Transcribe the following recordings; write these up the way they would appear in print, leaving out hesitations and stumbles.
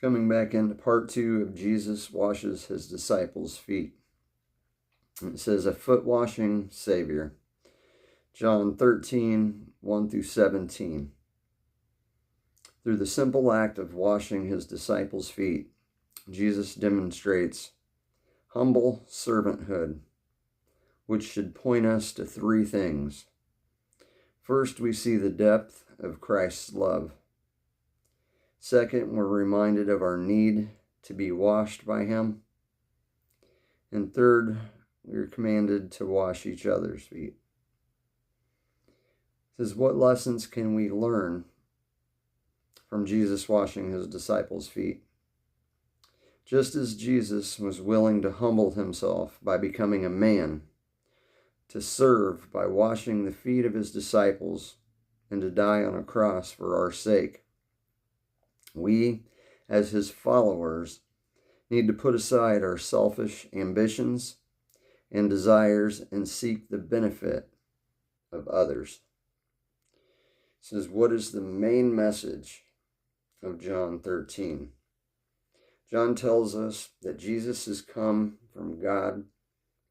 Coming back into part 2 of Jesus washes his disciples' feet. It says, a foot washing Savior. John 13, 1 through 17. Through the simple act of washing his disciples' feet, Jesus demonstrates humble servanthood, which should point us to 3 things. First, we see the depth of Christ's love. Second, we're reminded of our need to be washed by him. And third, we're commanded to wash each other's feet. It says, what lessons can we learn from Jesus washing his disciples' feet? Just as Jesus was willing to humble himself by becoming a man, to serve by washing the feet of his disciples, and to die on a cross for our sake, we, as his followers, need to put aside our selfish ambitions and desires and seek the benefit of others. It says, what is the main message of John 13? John tells us that Jesus has come from God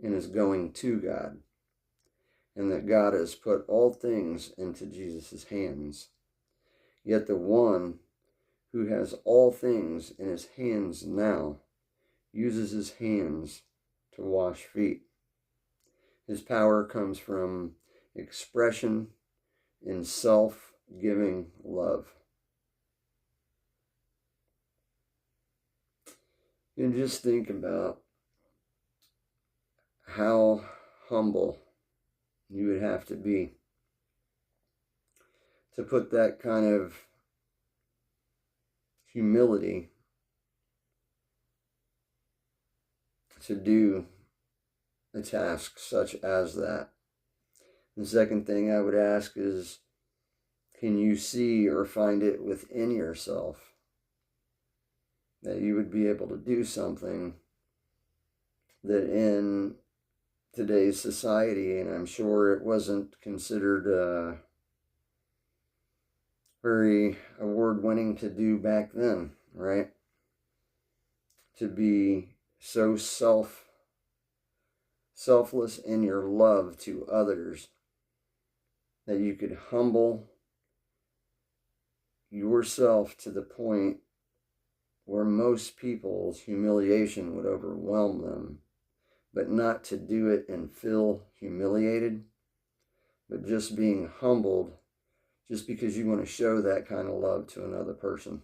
and is going to God, and that God has put all things into Jesus' hands. Yet the one who has all things in his hands now uses his hands to wash feet. His power comes from expression in self-giving love. And just think about how humble you would have to be to put that kind of humility to do a task such as that. The second thing I would ask is, can you see or find it within yourself that you would be able to do something that in today's society, and I'm sure it wasn't considered very award-winning to do back then, right? To be so selfless in your love to others that you could humble yourself to the point where most people's humiliation would overwhelm them, but not to do it and feel humiliated, but just being humbled just because you want to show that kind of love to another person.